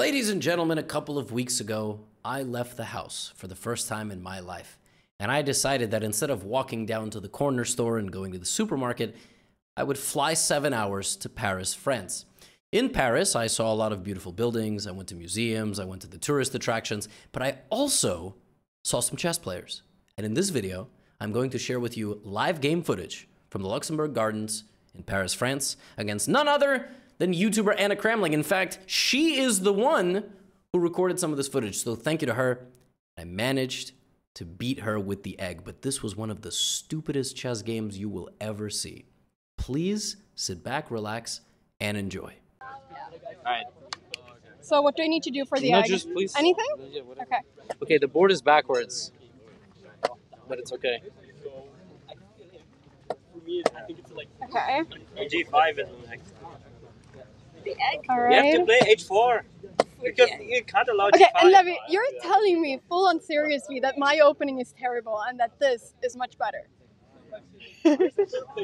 Ladies and gentlemen, a couple of weeks ago, I left the house for the first time in my life. And I decided that instead of walking down to the corner store and going to the supermarket, I would fly 7 hours to Paris, France. In Paris, I saw a lot of beautiful buildings, I went to museums, I went to the tourist attractions, but I also saw some chess players. And in this video, I'm going to share with you live game footage from the Luxembourg Gardens in Paris, France, against none other than YouTuber Anna Kramling. In fact, she is the one who recorded some of this footage, so thank you to her. I managed to beat her with the egg, but this was one of the stupidest chess games you will ever see. Please sit back, relax, and enjoy. Alright. So what do I need to do for the egg? Just please. Anything? Yeah, okay. Okay, the board is backwards, but it's okay. Okay. G5 is next. The egg? All You right. have to play H4 because you can't allow Okay, G5. and Levy, you're telling me full on seriously that my opening is terrible and that this is much better.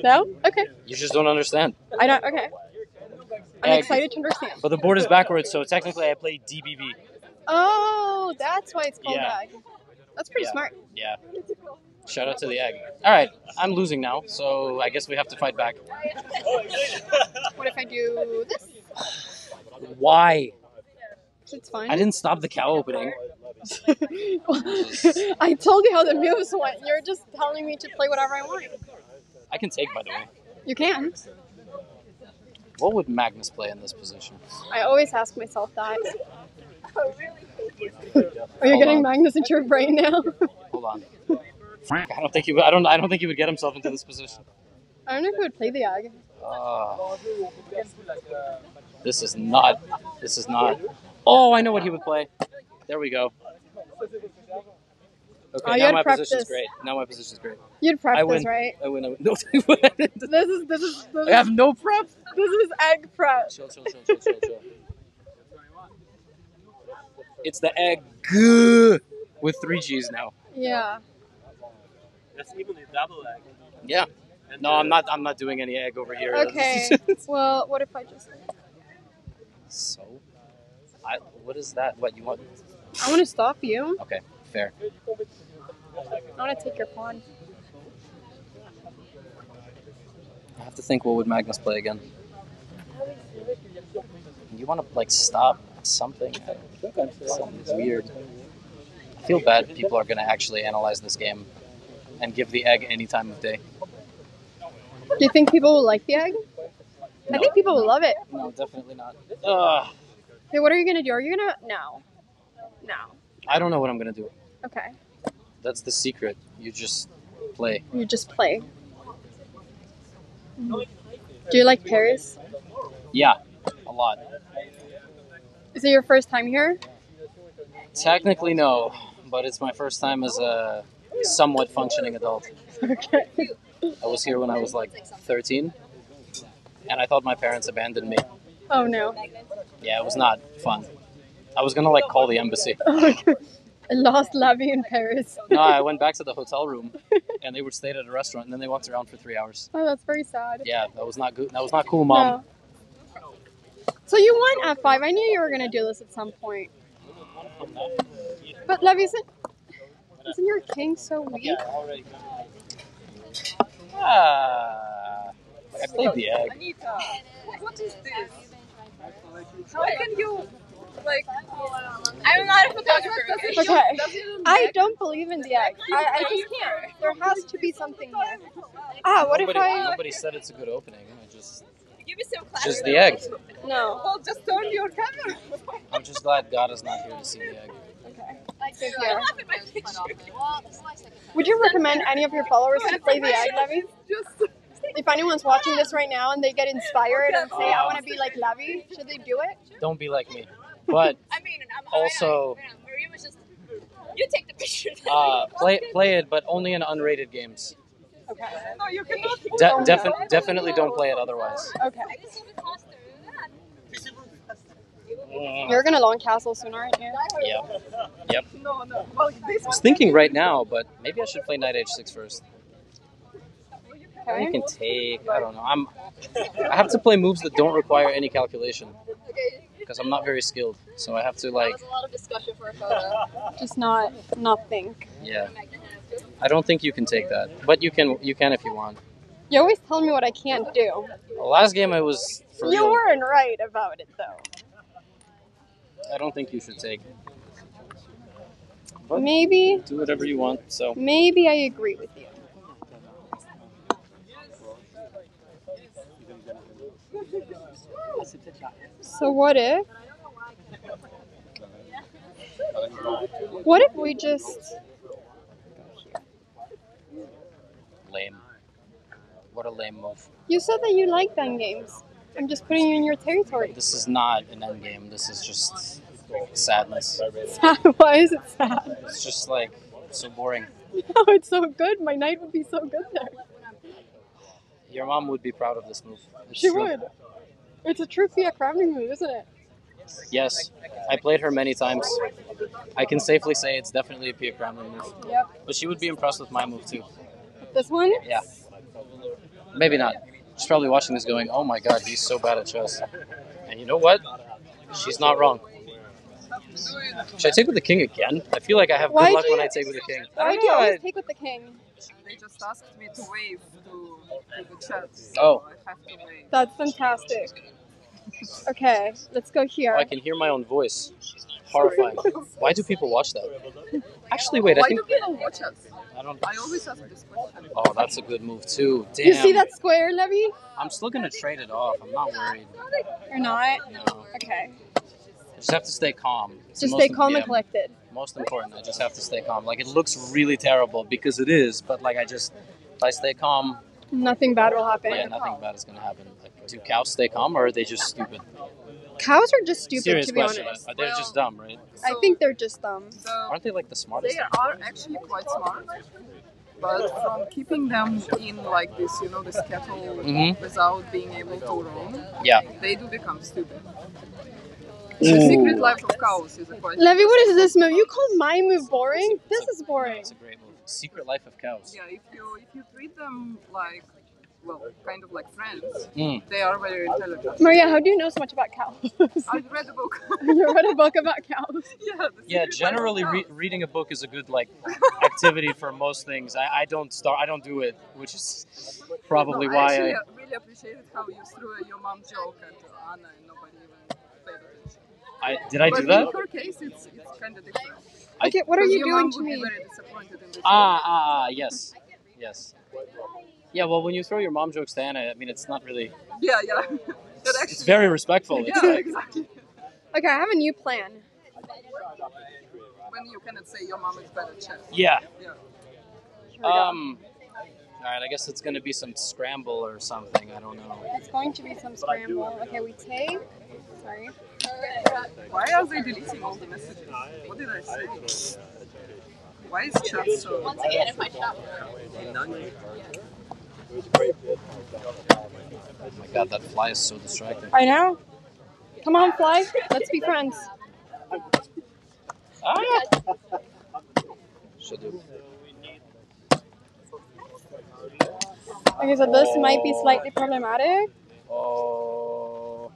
No? Okay. You just don't understand. I don't. Okay. I'm Egg. excited to understand. But the board is backwards, so technically I play DBB. Oh, that's why it's called Yeah. egg. That's pretty Yeah. smart. Yeah. Shout out to the egg. Alright, I'm losing now, so I guess we have to fight back. What if I do this? Why? It's fine. I didn't stop the cow opening. I told you how the moves went. You're just telling me to play whatever I want. I can take, by the way. You can. What would Magnus play in this position? I always ask myself that. Are you Hold getting on. Magnus into your brain now? Hold on. I don't think he would. I don't think he would get himself into this position. I don't know if he would play the egg. This is not. This is not. Oh, I know what he would play. There we go. Oh, Okay, you now had my prepped position's this. great. Now my position's great. You'd prep I this, win. right? I win. No, I win. This is I have no prep. this is egg prep. Chill. It's the egg with 3 G's now. Yeah. That's even a double egg. Yeah. And No, I'm not doing any egg over here. Okay. Well, what if I just? So, what is that? What you want? I want to stop you. Okay, fair. I want to take your pawn. I have to think. What would Magnus play again? You want to like stop something? Something's weird. I feel bad people are going to actually analyze this game and give the egg any time of day. Do you think people will like the egg? I think people will love it. No, definitely not. Ugh. Okay, what are you gonna do? Are you gonna no? I don't know what I'm going to do. Okay. That's the secret. You just play. You just play. Do you like Paris? Yeah, a lot. Is it your first time here? Technically, no, but it's my first time as a somewhat functioning adult. Okay. I was here when I was like 13, and I thought my parents abandoned me. Oh no. Yeah, it was not fun. I was gonna like call the embassy. I lost Lavi in Paris. No, I went back to the hotel room, and they were stayed at a restaurant, and then they walked around for 3 hours. Oh, that's very sad. Yeah, that was not good. That was not cool, Mom. No. So you won F5. I knew you were gonna do this at some point. But Lavi, isn't your king so weak? Ah, I played the egg. Anita, what is this? How can you, like... I'm not a photographer. Okay. I don't believe in the egg. I just can't. There has to be something here. Ah, what if I... Nobody said it's a good opening. I just Give me some class. the egg. No. Well, just turn your camera. I'm just glad God is not here to see the egg. Good I here. laugh at my picture. Would you recommend any of your followers to play the egg, Lavi? Just... If anyone's watching this right now and they get inspired and say, I want to be like Lavi, should they do it? Don't be like me. But I mean, also, Maria was just... You take the picture. play it, but only in unrated games. Okay. No, you cannot. Definitely don't play it otherwise. Okay. You're gonna long castle soon, aren't you? Yep. No. Well, this I was thinking right now, but maybe I should play knight h6 first. Okay. You can take. I don't know. I have to play moves that don't require any calculation. because I'm not very skilled. So I have to like. That was a lot of discussion for a photo. Just not think. Yeah. I don't think you can take that, but you can if you want. You always tell me what I can't do. The last game I was for You real. weren't right about it though. I don't think you should take. But Maybe do whatever you want. So maybe I agree with you. So what if we just lame. What a lame move. You said that you like end games. I'm just putting you in your territory. This is not an end game. This is just sadness. Sad? Why is it sad? It's just like so boring. No, it's so good. My night would be so good there. Your mom would be proud of this move. It's She true. would. It's a true Fiat crafting move, isn't it? Yes, I played her many times. I can safely say it's definitely a Pia Kremlin move. Yep. But she would be impressed with my move too. This one? Yeah. Maybe not. She's probably watching this going, oh my god, he's so bad at chess. And you know what? She's not wrong. Should I take with the king again? I feel like I have good luck when I take with the king. Why do you always take with the king? They just asked me to wave to the chat. So Oh. I have to wave. That's fantastic. Okay, let's go here. I can hear my own voice. Horrifying. Why do people watch that? Actually, wait, I Why think... do people watch us? I don't... I always ask this question. Oh, that's a good move too. Damn. You see that square, Levy? I'm still gonna trade it off. I'm not worried. You're not? No. Okay. I just have to stay calm. It's Just the stay most- calm yeah, and collected. Most important. I just have to stay calm. Like, it looks really terrible because it is, but like, if I stay calm, Nothing bad will happen. yeah, nothing bad is gonna happen. Like, do cows stay calm or are they just stupid? Cows are just stupid, Serious to be question. honest. They're just dumb, right? I think they're just dumb. So Aren't they like the smartest? they are actually quite smart, but from keeping them in like this, this kettle Mhm. without being able to roam, Yeah. they do become stupid. The secret life of cows is a quite. Levy, what is this move? You called my move boring? This is boring. It's a great move. Secret life of cows. Yeah, if you treat them like, well, kind of like friends, Mm. they are very intelligent. Maria, how do you know so much about cows? I read a book. You read a book about cows. Yeah. The Yeah, secret generally life of cows. reading a book is a good like activity for most things. I don't do it, which is probably No, why I actually really appreciated how you threw your mom joke at Anna and nobody even paid attention. did I But do that? in her case, it's kind of different. Okay, what are Because you your doing mom to would be me? very disappointed in this. Yes. Yes. Yeah, well, when you throw your mom jokes to Anna, I mean, it's not really... Yeah. That It's actually. very respectful. It's Yeah, like, exactly. Okay, I have a new plan. When you cannot say your mom is bad at chess. yeah. Yeah. Here we go. Alright, I guess it's going to be some scramble or something. I don't know. It's going to be some scramble. Okay, we take. Sorry. Why are they deleting all the messages? What did I say? Why is chat so? Once again, if my shop. Oh my god, that fly is so distracting. I know. Come on, fly. Let's be friends. Should do. Okay, so this might be slightly problematic. Oh.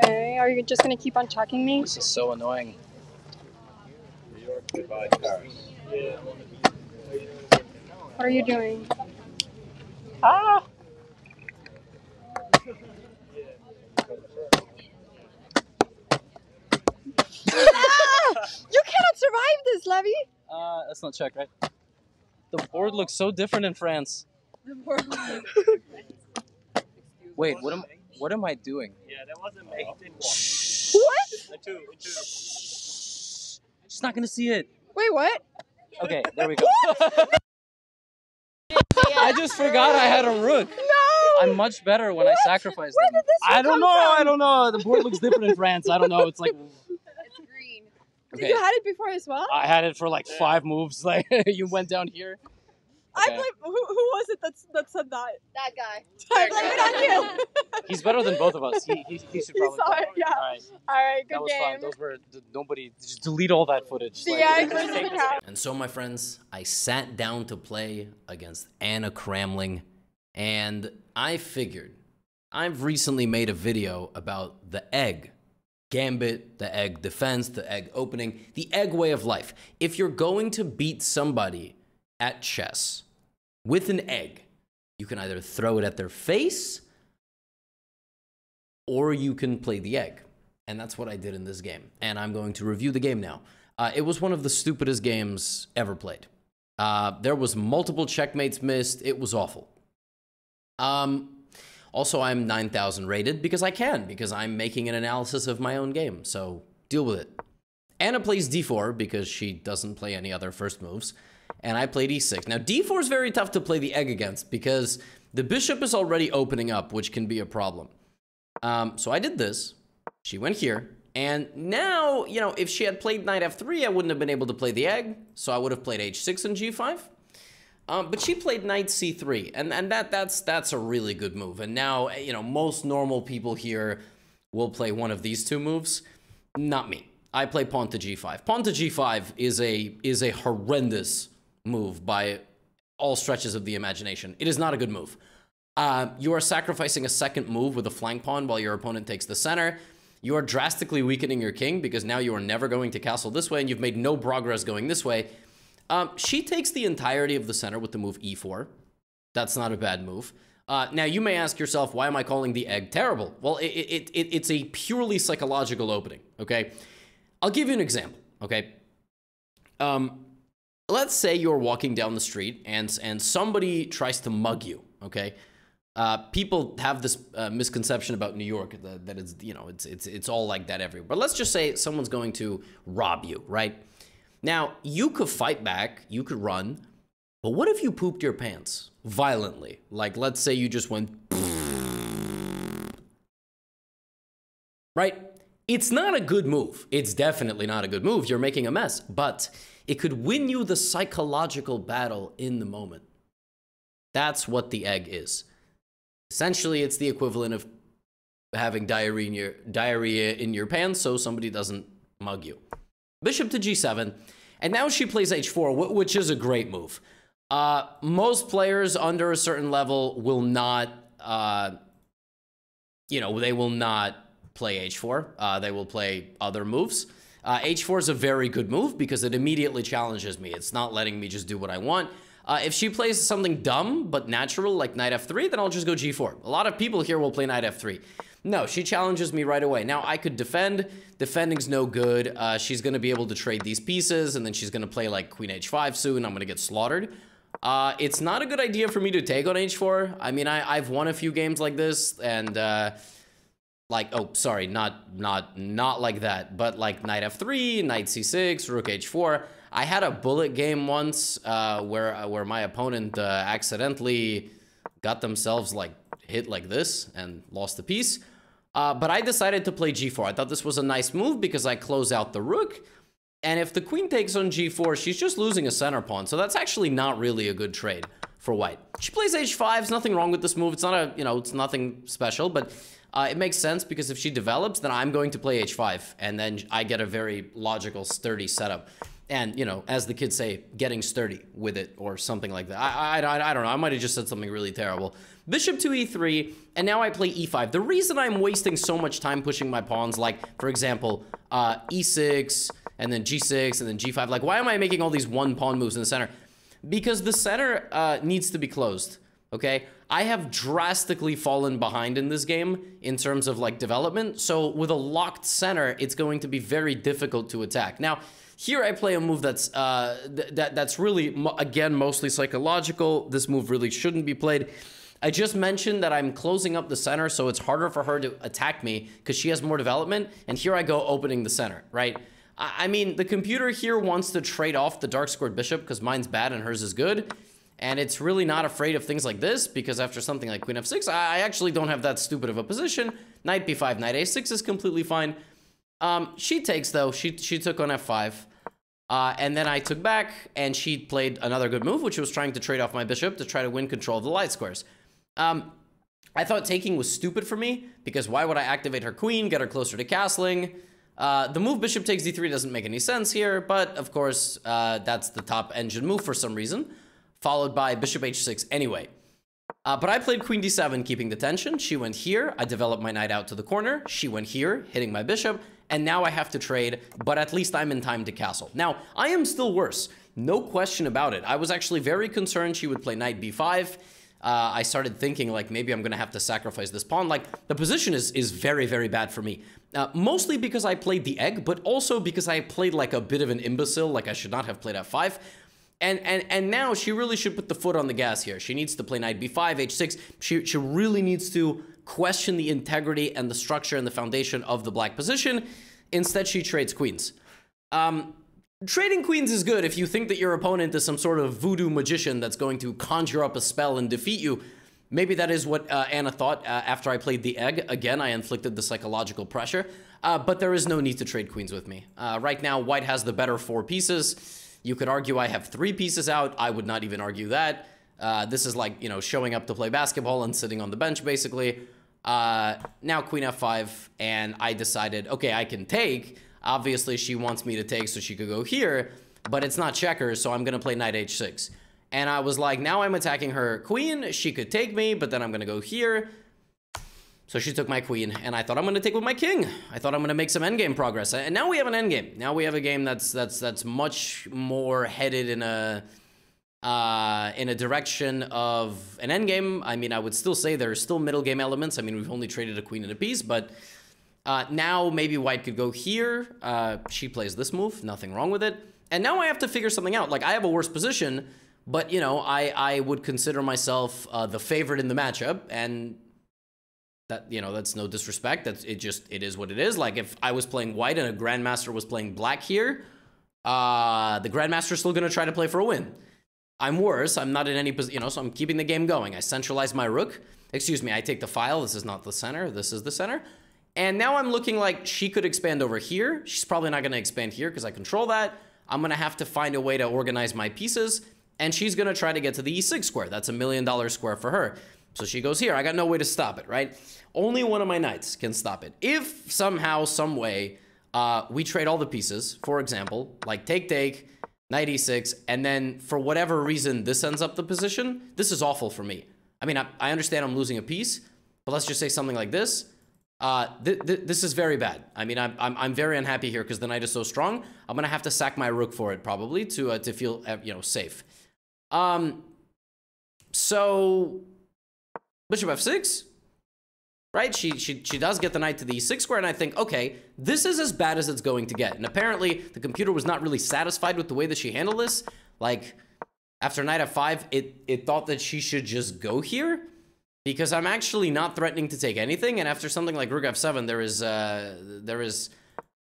Okay, are you just gonna keep on checking me? This is so annoying. What are you doing? You cannot survive this, Levy. That's not check, right? The board looks so different in France. Wait, what am I doing? Yeah, that was a mate in one. What? A two. She's not gonna see it. Wait, what? Okay, there we go. I just forgot I had a rook. No. I'm much better when I sacrifice Where them. did this I rook don't come know. from? I don't know. The board looks different in France. I don't know. It's like It's green. Did okay. you had it before as well? I had it for like 5 moves. Like you went down here. I blame who was it that said that? That guy. I blame it on you. He's better than both of us. He should probably saw play. it, yeah. All right. All right, good That was game. fun. Those were nobody. Just delete all that footage. Yeah, I cleared the crowd. And so, my friends, I sat down to play against Anna Kramling, and I figured I've recently made a video about the egg gambit, the egg defense, the egg opening, the egg way of life. If you're going to beat somebody at chess with an egg, you can either throw it at their face or you can play the egg. And that's what I did in this game. And I'm going to review the game now. It was one of the stupidest games ever played. There was multiple checkmates missed. It was awful. Also, I'm 9,000 rated because I'm making an analysis of my own game. So deal with it. Anna plays d4 because she doesn't play any other first moves. And I play d6. Now, d4 is very tough to play the egg against because the bishop is already opening up, which can be a problem. So I did this. She went here. And now, you know, if she had played knight f3, I wouldn't have been able to play the egg. So I would have played h6 and g5. But she played knight c3. And that's a really good move. And now, you know, most normal people here will play one of these two moves. Not me. I play pawn to g5. Pawn to g5 is a horrendous move by all stretches of the imagination. It is not a good move. You are sacrificing a second move with a flank pawn while your opponent takes the center. You are drastically weakening your king because now you are never going to castle this way and you've made no progress going this way. She takes the entirety of the center with the move e4. That's not a bad move. Now, you may ask yourself, why am I calling the egg terrible? Well, it's a purely psychological opening, okay? I'll give you an example, okay? Let's say you're walking down the street and somebody tries to mug you, okay? People have this misconception about New York that it's, you know, it's all like that everywhere. But let's just say someone's going to rob you, right? Now, you could fight back, you could run, but what if you pooped your pants violently? Like, let's say you just went, right? It's not a good move. It's definitely not a good move. You're making a mess, but it could win you the psychological battle in the moment. That's what the egg is. Essentially, it's the equivalent of having diarrhea in your pants so somebody doesn't mug you. Bishop to g7, and now she plays h4, which is a great move. Most players under a certain level will not, they will not play h4. They will play other moves. H4 is a very good move because it immediately challenges me. It's not letting me just do what I want. If she plays something dumb but natural like knight f3, then I'll just go g4. A lot of people here will play knight f3. No, she challenges me right away. Now, I could defend. Defending's no good. She's going to be able to trade these pieces, and then she's going to play like queen h5 soon. I'm going to get slaughtered. It's not a good idea for me to take on h4. I mean, I've won a few games like this, and not like that, but like knight f3, knight c6, rook h4. I had a bullet game once where my opponent accidentally got themselves like hit like this and lost the piece. But I decided to play g4. I thought this was a nice move because I close out the rook. And if the queen takes on g4, she's just losing a center pawn. So that's actually not really a good trade for white. She plays h5. There's nothing wrong with this move. It's not it's nothing special, but it makes sense because if she develops, then I'm going to play h5. And then I get a very logical, sturdy setup. And, as the kids say, getting sturdy with it or something like that. I don't know. I might have just said something really terrible. Bishop to e3, and now I play e5. The reason I'm wasting so much time pushing my pawns, like, for example, e6, and then g6, and then g5, like, why am I making all these one-pawn moves in the center? Because the center needs to be closed, okay? I have drastically fallen behind in this game in terms of, like, development. So with a locked center, it's going to be very difficult to attack. Now, here I play a move that's that's really, again, mostly psychological. This move really shouldn't be played. I just mentioned that I'm closing up the center, so it's harder for her to attack me because she has more development. And here I go opening the center, right? I mean, the computer here wants to trade off the dark squared bishop because mine's bad and hers is good. And it's really not afraid of things like this because after something like queen f6, I actually don't have that stupid of a position. Knight b5, knight a6 is completely fine. She takes, though. She took on f5. And then I took back, and she played another good move, which was trying to trade off my bishop to try to win control of the light squares. I thought taking was stupid for me, because why would I activate her queen, get her closer to castling? The move bishop takes d3 doesn't make any sense here, but of course, that's the top engine move for some reason, followed by bishop h6 anyway. But I played queen d7, keeping the tension. She went here. I developed my knight out to the corner. She went here, hitting my bishop. And now I have to trade, but at least I'm in time to castle. Now, I am still worse. No question about it. I was actually very concerned she would play knight b5. I started thinking, like, maybe I'm going to have to sacrifice this pawn. Like, the position is very, very bad for me. Mostly because I played the egg, but also because I played like a bit of an imbecile, like I should not have played f5. And now she really should put the foot on the gas here. She needs to play knight b5, h6. She really needs to question the integrity and the structure and the foundation of the black position. Instead, she trades queens. Trading queens is good if you think that your opponent is some sort of voodoo magician that's going to conjure up a spell and defeat you. Maybe that is what Anna thought after I played the egg. Again, I inflicted the psychological pressure. But there is no need to trade queens with me. Right now, white has the better 4 pieces. You could argue I have 3 pieces out. I would not even argue that. This is like, you know, showing up to play basketball and sitting on the bench, basically. Now queen f5, and I decided, okay, I can take. Obviously, she wants me to take so she could go here, but it's not checkers, so I'm going to play knight h6. And I was like, now I'm attacking her queen. She could take me, but then I'm going to go here. So she took my queen, and I thought I'm going to take with my king. I thought I'm going to make some endgame progress. And now we have an endgame. Now we have a game that's much more headed in a direction of an endgame. I mean, I would still say there are still middle game elements. I mean, we've only traded a queen and a piece, but now maybe white could go here. She plays this move, nothing wrong with it. And now I have to figure something out. Like, I have a worse position, but, you know, I would consider myself the favorite in the matchup, and that, you know, that's no disrespect. It is what it is. Like, if I was playing white and a grandmaster was playing black here, the grandmaster's still going to try to play for a win. I'm worse. I'm not in any position, you know, so I'm keeping the game going. I centralize my rook. Excuse me, I take the file. This is not the center. This is the center. And now I'm looking like she could expand over here. She's probably not going to expand here because I control that. I'm going to have to find a way to organize my pieces. And she's going to try to get to the e6 square. That's $1 million square for her. So she goes here. I got no way to stop it, right? Only one of my knights can stop it. If somehow, some way, we trade all the pieces, for example, like take, knight e6, and then for whatever reason this ends up the position, this is awful for me. I mean, I understand I'm losing a piece, but let's just say something like this. This is very bad. I mean, I'm very unhappy here because the knight is so strong. I'm gonna have to sack my rook for it probably to feel you know, safe. So bishop f6, right? She does get the knight to the e6 square, and I think, okay, this is as bad as it's going to get. And apparently, the computer was not really satisfied with the way that she handled this. Like, after knight f5, it thought that she should just go here, because I'm actually not threatening to take anything. And after something like rook f7,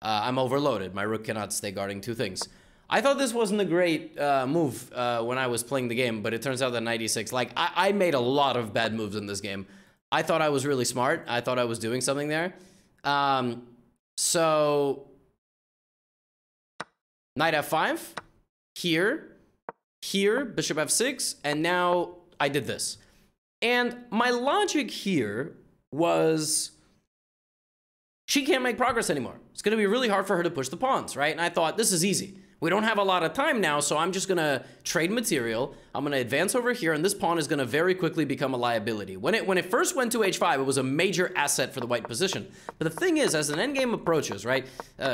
I'm overloaded. My rook cannot stay guarding 2 things. I thought this wasn't a great move when I was playing the game, but it turns out that knight e6, like, I made a lot of bad moves in this game. I thought I was really smart. I thought I was doing something there. So knight f5, here, bishop f6, and now I did this. And my logic here was she can't make progress anymore. It's going to be really hard for her to push the pawns, right? And I thought, this is easy. We don't have a lot of time now, so I'm just going to trade material. I'm going to advance over here, and this pawn is going to very quickly become a liability. When it first went to h5, it was a major asset for the white position. But the thing is, as an endgame approaches, right,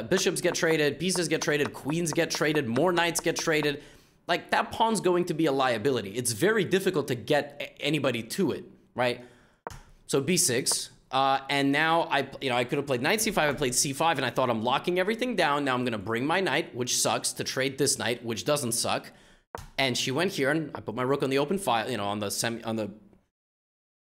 bishops get traded, pieces get traded, queens get traded, more knights get traded. Like, that pawn's going to be a liability. It's very difficult to get anybody to it, right? So b6. And now I could have played knight c5, I played c5, and I thought I'm locking everything down. Now I'm going to bring my knight, which sucks, to trade this knight, which doesn't suck. And she went here, and I put my rook on the open file, you know, on the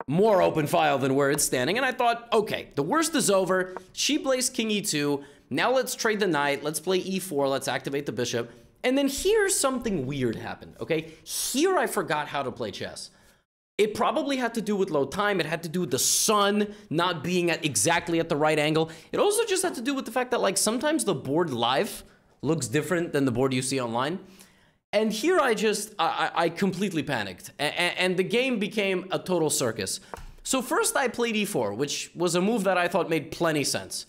more open file than where it's standing. And I thought, okay, the worst is over. She plays king e2. Now let's trade the knight. Let's play e4. Let's activate the bishop. And then here's something weird happened, okay? Here I forgot how to play chess. It probably had to do with low time. It had to do with the sun not being exactly at the right angle. It also just had to do with the fact that, like, sometimes the board live, looks different than the board you see online. And here I completely panicked, and the game became a total circus. So first I played e4, which was a move that I thought made plenty sense.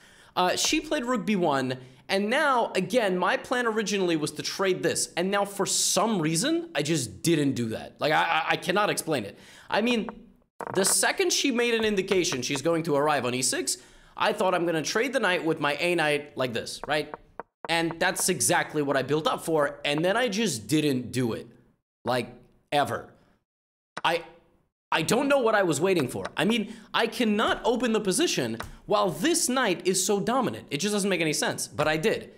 She played rook b1, and now, again, my plan originally was to trade this, and now for some reason, I just didn't do that. Like, I cannot explain it. I mean, the second she made an indication she's going to arrive on e6, I thought I'm gonna trade the knight with my a knight like this, right? And that's exactly what I built up for, and then I just didn't do it. Like, ever. I don't know what I was waiting for. I mean, I cannot open the position while this knight is so dominant. It just doesn't make any sense, but I did.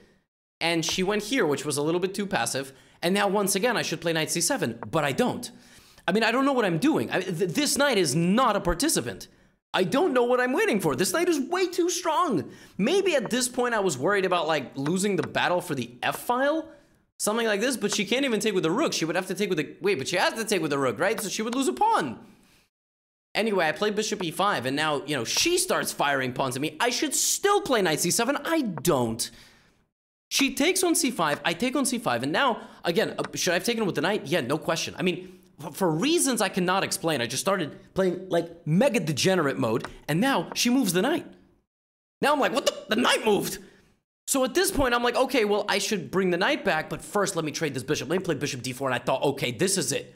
And she went here, which was a little bit too passive, and now once again I should play knight c7, but I don't. I mean, I don't know what I'm doing. This knight is not a participant. I don't know what I'm waiting for. This knight is way too strong. Maybe at this point I was worried about like losing the battle for the f-file, something like this, but she can't even take with the rook. She would have to take with the, wait, but she has to take with the rook, right? So she would lose a pawn. Anyway, I played bishop e5, and now, you know, she starts firing pawns at me. I should still play knight c7. I don't. She takes on c5, I take on c5, and now, again, should I have taken it with the knight? Yeah, no question. I mean, for reasons I cannot explain, I just started playing, like, mega degenerate mode, and now she moves the knight. Now I'm like, what the knight moved! So at this point, I'm like, okay, well, I should bring the knight back, but first let me trade this bishop. Let me play bishop d4, and I thought, okay, this is it.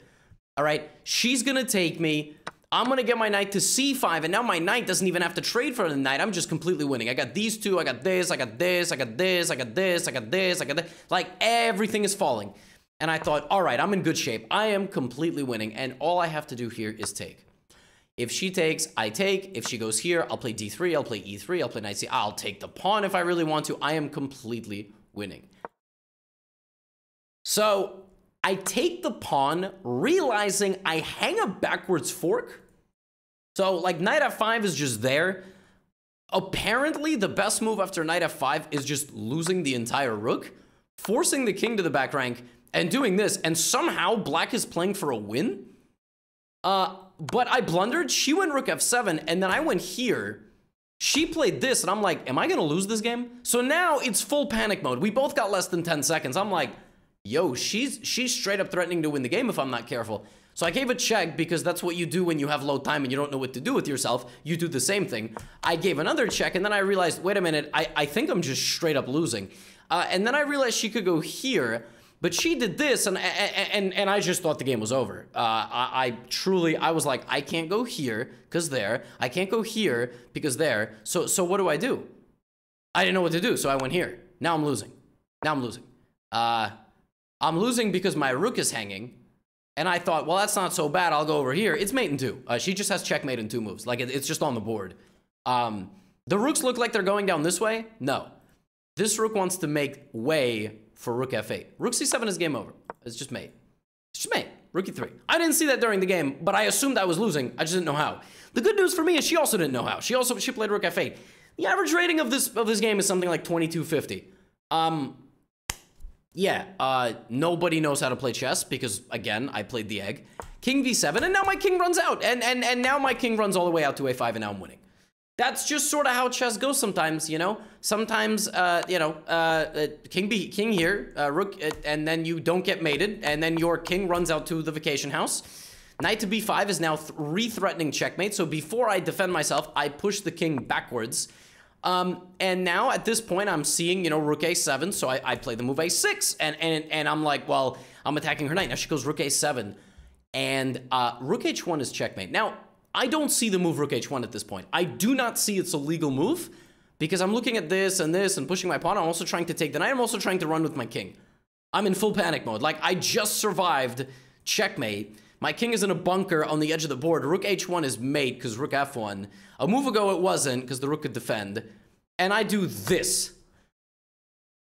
All right, she's gonna take me. I'm gonna get my knight to c5, and now my knight doesn't even have to trade for the knight. I'm just completely winning. I got these two, I got this, I got this, I got this, I got this, I got this, I got this. Like, everything is falling. And I thought, all right, I'm in good shape. I am completely winning, and all I have to do here is take. If she takes, I take. If she goes here, I'll play d3, I'll play e3, I'll play knight c. I'll take the pawn if I really want to. I am completely winning. So I take the pawn, realizing I hang a backwards fork. So, like, knight f5 is just there. Apparently, the best move after knight f5 is just losing the entire rook, forcing the king to the back rank, and doing this. And somehow, black is playing for a win. But I blundered. She went rook f7, and then I went here. She played this, and I'm like, am I going to lose this game? So now it's full panic mode. We both got less than 10 seconds. I'm like, yo, she's straight up threatening to win the game if I'm not careful. So I gave a check because that's what you do when you have low time and you don't know what to do with yourself. You do the same thing. I gave another check, and then I realized, wait a minute, I think I'm just straight up losing. And then I realized she could go here, but she did this, and I just thought the game was over. I was like, I can't go here because there. I can't go here because there. So what do? I didn't know what to do, so I went here. Now I'm losing. I'm losing because my rook is hanging. And I thought, well, that's not so bad. I'll go over here. It's mate in two. She just has checkmate in 2 moves. Like, it's just on the board. The rooks look like they're going down this way. No. This rook wants to make way for rook f8. Rook c7 is game over. It's just mate. It's just mate. Rook e3. I didn't see that during the game, but I assumed I was losing. I just didn't know how. The good news for me is she also didn't know how. She played rook f8. The average rating of this game is something like 2250. Yeah, nobody knows how to play chess because, again, I played the egg. King v7, and now my king runs out. And now my king runs all the way out to a5, and now I'm winning. That's just sort of how chess goes sometimes, you know? Sometimes, king here, rook, and then you don't get mated, and then your king runs out to the vacation house. Knight to b5 is now re-threatening checkmate, so before I defend myself, I push the king backwards. And now at this point I'm seeing, you know, rook a7, so I play the move a6, and I'm like, well, I'm attacking her knight. Now she goes rook a7, and rook h1 is checkmate. Now, I don't see the move rook h1 at this point. I do not see it's a legal move, because I'm looking at this and pushing my pawn. I'm also trying to take the knight. I'm also trying to run with my king. I'm in full panic mode. Like, I just survived checkmate. My king is in a bunker on the edge of the board. Rook h1 is mate because rook f1. A move ago it wasn't because the rook could defend. And I do this,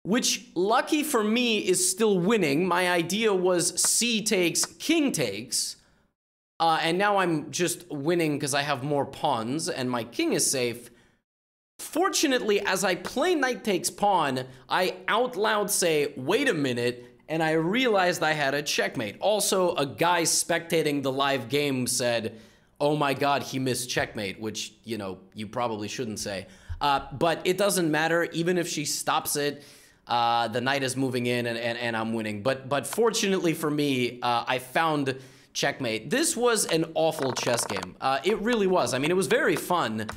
which, lucky for me, is still winning. My idea was c takes, king takes. And now I'm just winning because I have more pawns and my king is safe. Fortunately, as I play knight takes pawn, I out loud say, wait a minute, and I realized I had a checkmate. Also, a guy spectating the live game said, oh my god, he missed checkmate, which, you know, you probably shouldn't say. But it doesn't matter, even if she stops it. The knight is moving in and I'm winning. But fortunately for me, I found checkmate. This was an awful chess game. It really was. I mean, it was very fun,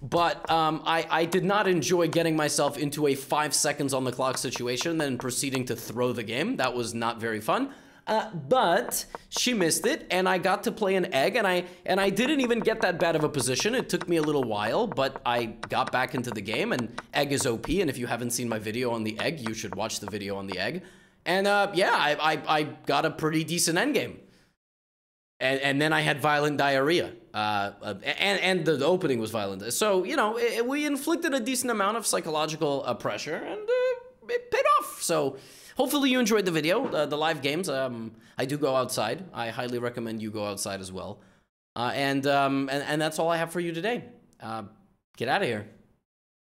but I did not enjoy getting myself into a 5 seconds on the clock situation and then proceeding to throw the game. That was not very fun. But she missed it, and I got to play an egg, and I didn't even get that bad of a position. It took me a little while, but I got back into the game, and egg is OP, and if you haven't seen my video on the egg, you should watch the video on the egg. And yeah, I got a pretty decent endgame. And then I had violent diarrhea, and the opening was violent. So, you know, we inflicted a decent amount of psychological pressure, and it paid off. So hopefully you enjoyed the video, the live games. I do go outside. I highly recommend you go outside as well. And that's all I have for you today. Get out of here.